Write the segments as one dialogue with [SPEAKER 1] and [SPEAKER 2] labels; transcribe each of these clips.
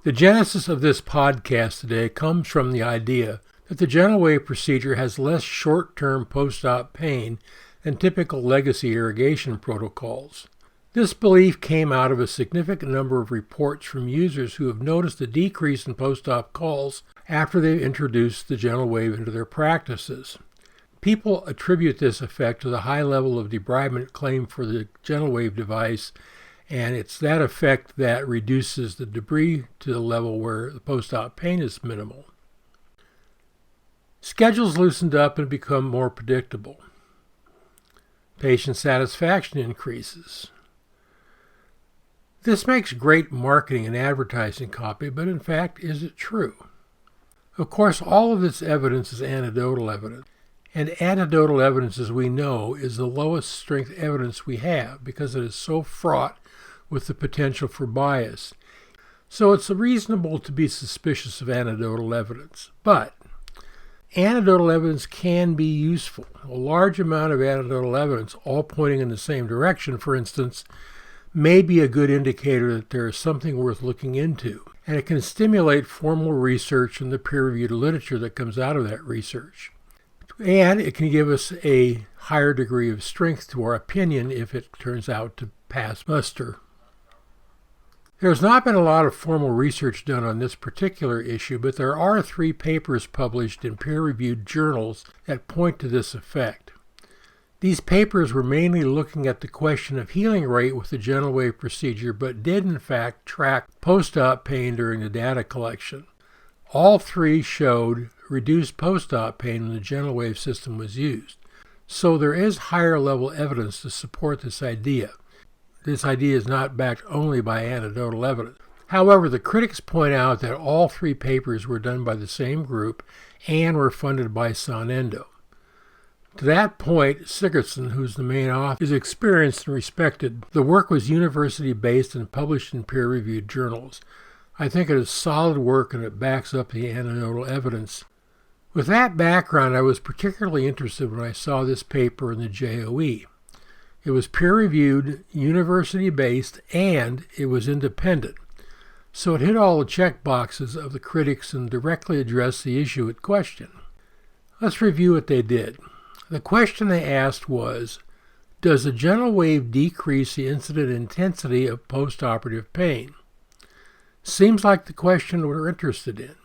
[SPEAKER 1] The genesis of this podcast today comes from the idea that the GentleWave procedure has less short-term post-op pain than typical legacy irrigation protocols. This belief came out of a significant number of reports from users who have noticed a decrease in post-op calls after they've introduced the GentleWave into their practices. People attribute this effect to the high level of debridement claimed for the GentleWave device, and it's that effect that reduces the debris to the level where the post-op pain is minimal. Schedules loosened up and become more predictable. Patient satisfaction increases. This makes great marketing and advertising copy, but in fact, is it true? Of course, all of this evidence is anecdotal evidence. And anecdotal evidence, as we know, is the lowest strength evidence we have because it is so fraught with the potential for bias. So it's reasonable to be suspicious of anecdotal evidence. But anecdotal evidence can be useful. A large amount of anecdotal evidence, all pointing in the same direction, for instance, may be a good indicator that there is something worth looking into. And it can stimulate formal research in the peer-reviewed literature that comes out of that research. And it can give us a higher degree of strength to our opinion if it turns out to pass muster. There's not been a lot of formal research done on this particular issue, but there are 3 papers published in peer-reviewed journals that point to this effect. These papers were mainly looking at the question of healing rate with the GentleWave procedure, but did in fact track post-op pain during the data collection. All 3 showed reduced post-op pain when the GentleWave system was used. So there is higher level evidence to support this idea. This idea is not backed only by anecdotal evidence. However, the critics point out that all 3 papers were done by the same group and were funded by Sonendo. To that point, Sigurdsson, who's the main author, is experienced and respected. The work was university-based and published in peer-reviewed journals. I think it is solid work and it backs up the anecdotal evidence. With that background, I was particularly interested when I saw this paper in the JOE. It was peer-reviewed, university-based, and it was independent. So it hit all the check boxes of the critics and directly addressed the issue at question. Let's review what they did. The question they asked was, does the GentleWave decrease the incident intensity of postoperative pain? Seems like the question we're interested in.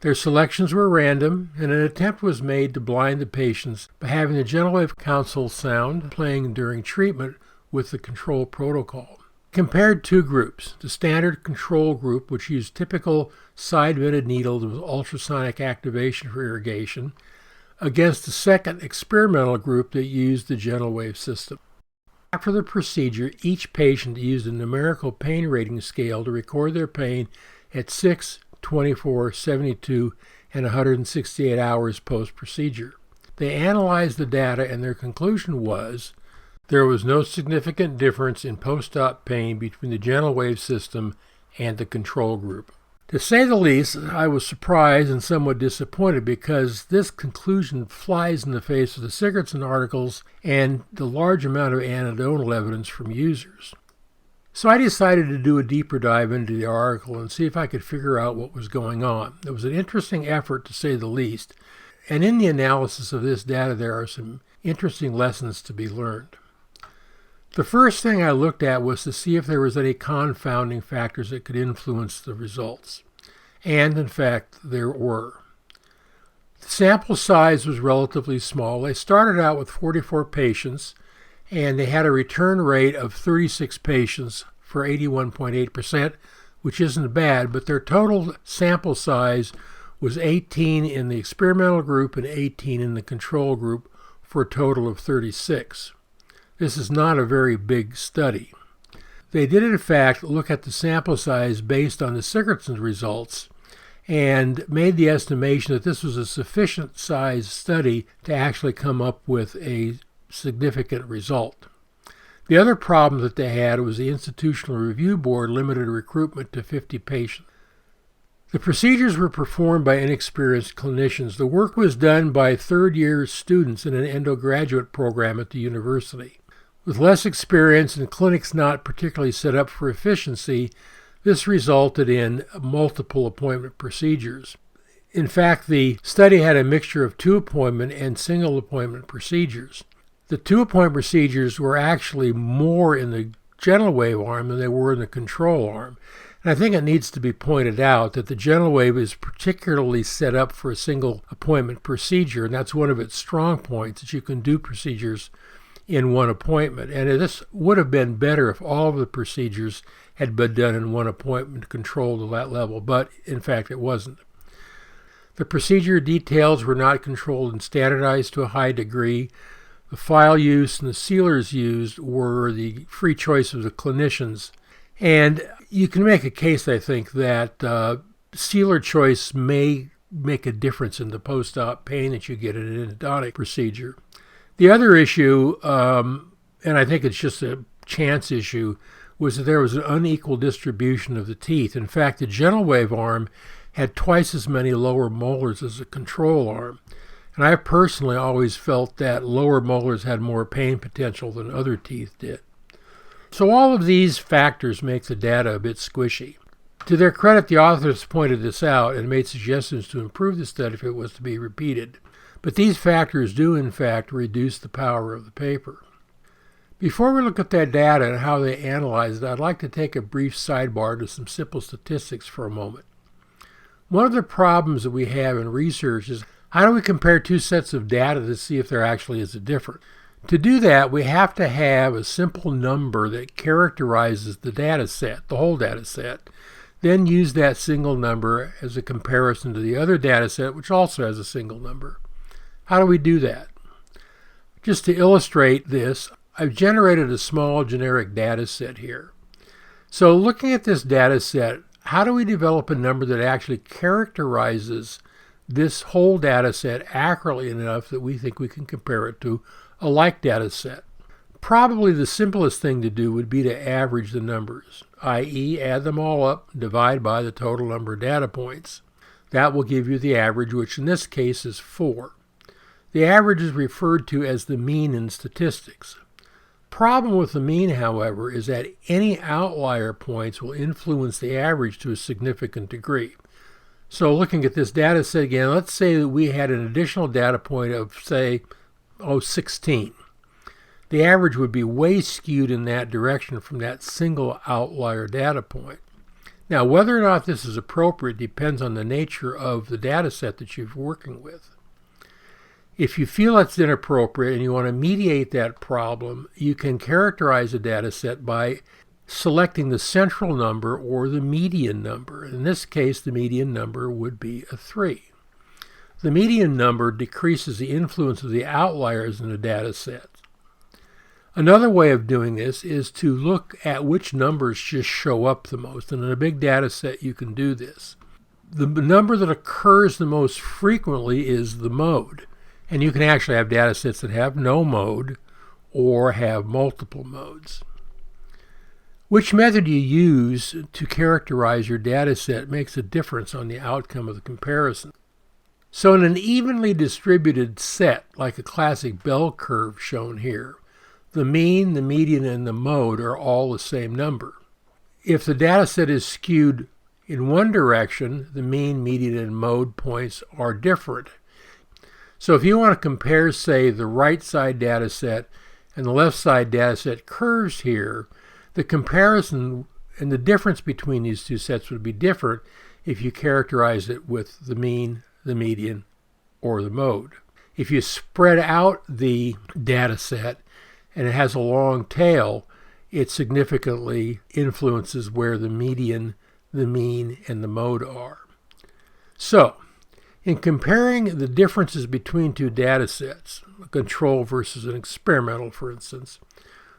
[SPEAKER 1] Their selections were random, and an attempt was made to blind the patients by having the GentleWave console sound playing during treatment with the control protocol. Compared 2 groups, the standard control group, which used typical side-vented needles with ultrasonic activation for irrigation, against the second experimental group that used the GentleWave system. After the procedure, each patient used a numerical pain rating scale to record their pain at 6, 24, 72, and 168 hours post-procedure. They analyzed the data and their conclusion was there was no significant difference in post-op pain between the GentleWave system and the control group. To say the least, I was surprised and somewhat disappointed because this conclusion flies in the face of the Sigurdsson articles and the large amount of anecdotal evidence from users. So I decided to do a deeper dive into the article and see if I could figure out what was going on. It was an interesting effort, to say the least, and in the analysis of this data there are some interesting lessons to be learned. The first thing I looked at was to see if there was any confounding factors that could influence the results. And in fact, there were. The sample size was relatively small. They started out with 44 patients, and they had a return rate of 36 patients for 81.8%, which isn't bad, but their total sample size was 18 in the experimental group and 18 in the control group for a total of 36. This is not a very big study. They did, in fact, look at the sample size based on the Sigurdsson results and made the estimation that this was a sufficient size study to actually come up with a significant result. The other problem that they had was the Institutional Review Board limited recruitment to 50 patients. The procedures were performed by inexperienced clinicians. The work was done by third-year students in an endograduate program at the university. With less experience and clinics not particularly set up for efficiency, This resulted in multiple appointment procedures. In fact, the study had a mixture of 2-appointment and single-appointment procedures. The 2-appointment procedures were actually more in the GentleWave arm than they were in the control arm. And I think it needs to be pointed out that the GentleWave is particularly set up for a single-appointment procedure, and that's one of its strong points, that you can do procedures in one appointment. And this would have been better if all of the procedures had been done in one appointment controlled to that level, but in fact it wasn't. The procedure details were not controlled and standardized to a high degree. The file use and the sealers used were the free choice of the clinicians. And you can make a case, I think, that sealer choice may make a difference in the post-op pain that you get in an endodontic procedure. The other issue, and I think it's just a chance issue, was that there was an unequal distribution of the teeth. In fact, the GentleWave arm had twice as many lower molars as the control arm. And I personally always felt that lower molars had more pain potential than other teeth did. So all of these factors make the data a bit squishy. To their credit, the authors pointed this out and made suggestions to improve the study if it was to be repeated. But these factors do, in fact, reduce the power of the paper. Before we look at that data and how they analyzed it, I'd like to take a brief sidebar to some simple statistics for a moment. One of the problems that we have in research is how do we compare two sets of data to see if there actually is a difference? To do that, we have to have a simple number that characterizes the data set, the whole data set, then use that single number as a comparison to the other data set, which also has a single number. How do we do that? Just to illustrate this, I've generated a small generic data set here. So looking at this data set, how do we develop a number that actually characterizes this whole data set accurately enough that we think we can compare it to a like data set? Probably the simplest thing to do would be to average the numbers, i.e. add them all up, divide by the total number of data points. That will give you the average, which in this case is 4. The average is referred to as the mean in statistics. Problem with the mean, however, is that any outlier points will influence the average to a significant degree. So looking at this data set again, let's say that we had an additional data point of, say, 16. The average would be way skewed in that direction from that single outlier data point. Now, whether or not this is appropriate depends on the nature of the data set that you're working with. If you feel it's inappropriate and you want to mediate that problem, you can characterize a data set by selecting the central number or the median number. In this case, the median number would be a 3. The median number decreases the influence of the outliers in the data set. Another way of doing this is to look at which numbers just show up the most. And in a big data set, you can do this. The number that occurs the most frequently is the mode. And you can actually have data sets that have no mode or have multiple modes. Which method you use to characterize your data set makes a difference on the outcome of the comparison. So in an evenly distributed set, like a classic bell curve shown here, the mean, the median, and the mode are all the same number. If the data set is skewed in one direction, the mean, median, and mode points are different. So if you want to compare, say, the right side data set and the left side data set curves here, the comparison and the difference between these two sets would be different if you characterize it with the mean, the median, or the mode. If you spread out the data set and it has a long tail, it significantly influences where the median, the mean, and the mode are. So, in comparing the differences between two data sets, a control versus an experimental, for instance,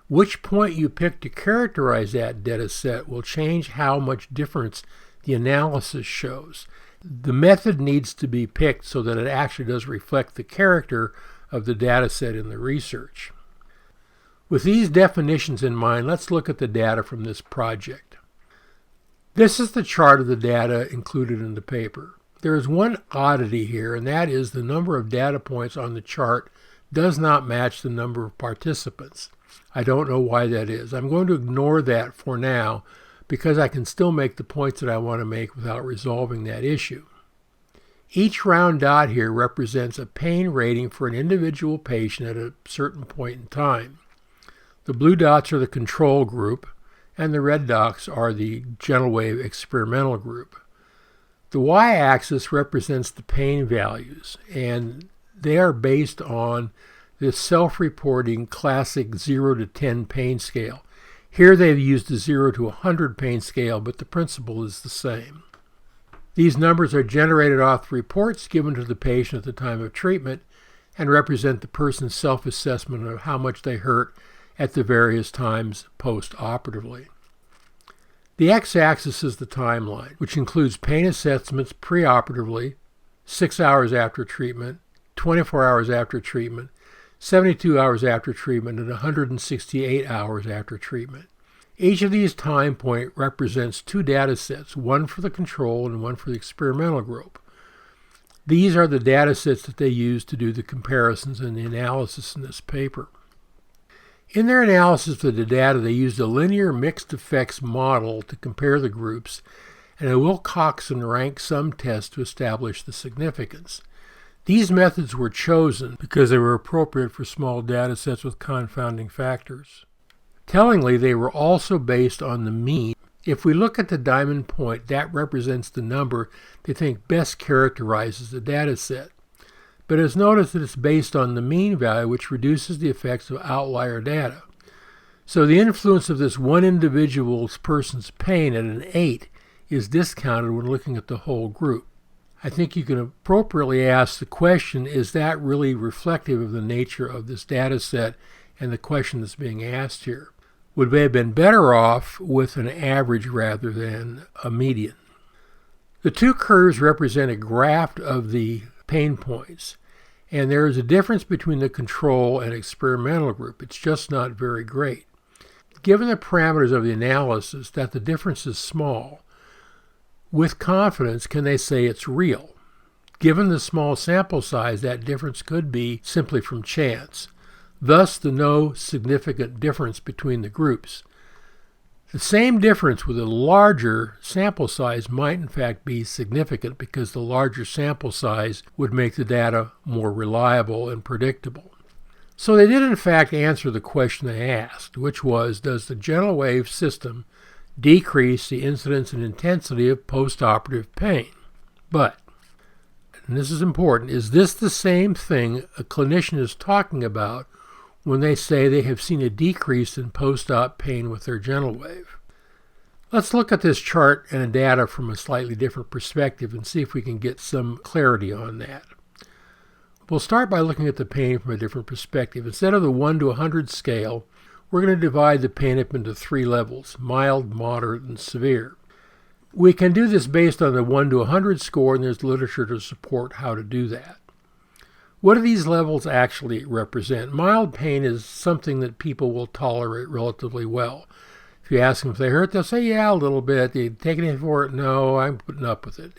[SPEAKER 1] which point you pick to characterize that data set will change how much difference the analysis shows. The method needs to be picked so that it actually does reflect the character of the data set in the research. With these definitions in mind, let's look at the data from this project. This is the chart of the data included in the paper. There is one oddity here, and that is the number of data points on the chart does not match the number of participants. I don't know why that is. I'm going to ignore that for now, because I can still make the points that I want to make without resolving that issue. Each round dot here represents a pain rating for an individual patient at a certain point in time. The blue dots are the control group, and the red dots are the GentleWave experimental group. The y-axis represents the pain values, and they are based on this self-reporting classic 0 to 10 pain scale. Here they've used a 0 to 100 pain scale, but the principle is the same. These numbers are generated off the reports given to the patient at the time of treatment and represent the person's self-assessment of how much they hurt at the various times post-operatively. The x-axis is the timeline, which includes pain assessments preoperatively, 6 hours after treatment, 24 hours after treatment, 72 hours after treatment, and 168 hours after treatment. Each of these time points represents two data sets, one for the control and one for the experimental group. These are the data sets that they use to do the comparisons and the analysis in this paper. In their analysis of the data, they used a linear mixed effects model to compare the groups and a Wilcoxon rank sum test to establish the significance. These methods were chosen because they were appropriate for small data sets with confounding factors. Tellingly, they were also based on the mean. If we look at the diamond point, that represents the number they think best characterizes the data set. But it's noticed that it's based on the mean value, which reduces the effects of outlier data. So the influence of this one individual person's pain at an 8 is discounted when looking at the whole group. I think you can appropriately ask the question, is that really reflective of the nature of this data set and the question that's being asked here? Would they have been better off with an average rather than a median? The two curves represent a graph of the pain points, and there is a difference between the control and experimental group. It's just not very great. Given the parameters of the analysis that the difference is small, with confidence can they say it's real? Given the small sample size, that difference could be simply from chance. Thus, the no significant difference between the groups. The same difference with a larger sample size might in fact be significant because the larger sample size would make the data more reliable and predictable. So they did in fact answer the question they asked, which was, does the GentleWave system decrease the incidence and intensity of postoperative pain? But, and this is important, is this the same thing a clinician is talking about when they say they have seen a decrease in post-op pain with their GentleWave? Let's look at this chart and the data from a slightly different perspective and see if we can get some clarity on that. We'll start by looking at the pain from a different perspective. Instead of the 1 to 100 scale, we're going to divide the pain up into 3 levels, mild, moderate, and severe. We can do this based on the 1 to 100 score, and there's literature to support how to do that. What do these levels actually represent? Mild pain is something that people will tolerate relatively well. If you ask them if they hurt, they'll say, yeah, a little bit. Do you take anything for it? No, I'm putting up with it.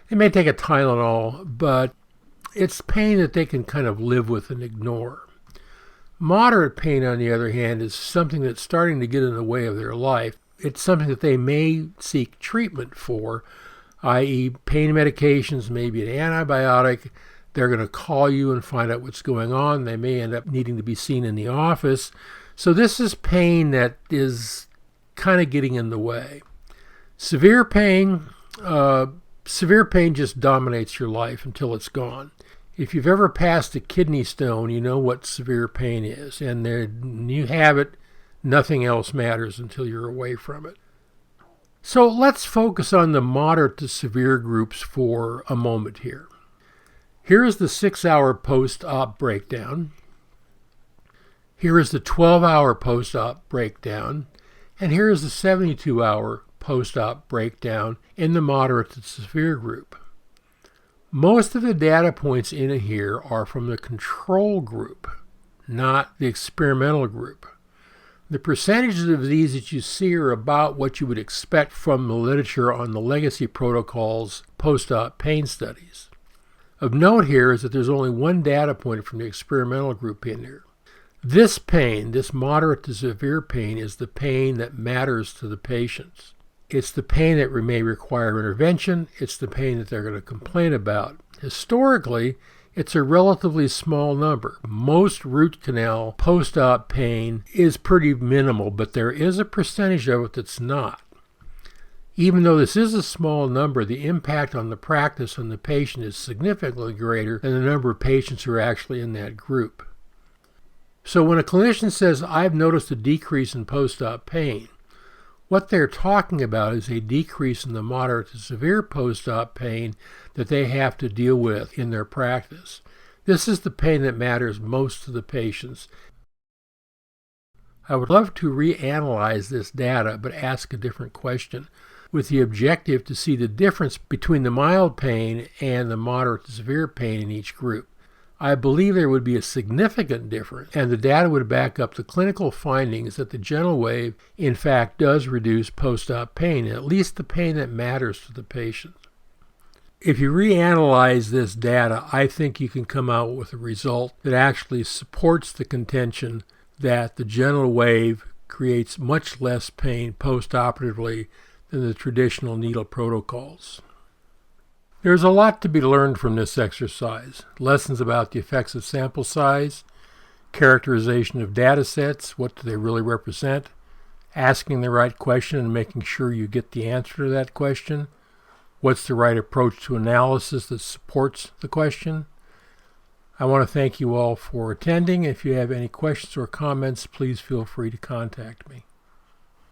[SPEAKER 1] They may take a Tylenol, but it's pain that they can kind of live with and ignore. Moderate pain, on the other hand, is something that's starting to get in the way of their life. It's something that they may seek treatment for, i.e. pain medications, maybe an antibiotic. They're going to call you and find out what's going on. They may end up needing to be seen in the office. So this is pain that is kind of getting in the way. Severe pain just dominates your life until it's gone. If you've ever passed a kidney stone, you know what severe pain is. And you have it, nothing else matters until you're away from it. So let's focus on the moderate to severe groups for a moment here. Here is the 6-hour post-op breakdown. Here is the 12-hour post-op breakdown. And here is the 72-hour post-op breakdown in the moderate to severe group. Most of the data points in here are from the control group, not the experimental group. The percentages of these that you see are about what you would expect from the literature on the legacy protocols post-op pain studies. Of note here is that there's only one data point from the experimental group in here. This pain, this moderate to severe pain, is the pain that matters to the patients. It's the pain that may require intervention. It's the pain that they're going to complain about. Historically, it's a relatively small number. Most root canal post-op pain is pretty minimal, but there is a percentage of it that's not. Even though this is a small number, the impact on the practice on the patient is significantly greater than the number of patients who are actually in that group. So when a clinician says, "I've noticed a decrease in post-op pain," what they're talking about is a decrease in the moderate to severe post-op pain that they have to deal with in their practice. This is the pain that matters most to the patients. I would love to reanalyze this data, but ask a different question, with the objective to see the difference between the mild pain and the moderate to severe pain in each group. I believe there would be a significant difference, and the data would back up the clinical findings that the GentleWave, in fact, does reduce post-op pain, at least the pain that matters to the patient. If you reanalyze this data, I think you can come out with a result that actually supports the contention that the GentleWave creates much less pain post-operatively than the traditional needle protocols. There's a lot to be learned from this exercise. Lessons about the effects of sample size, characterization of data sets, what do they really represent, asking the right question and making sure you get the answer to that question, what's the right approach to analysis that supports the question. I want to thank you all for attending. If you have any questions or comments, please feel free to contact me.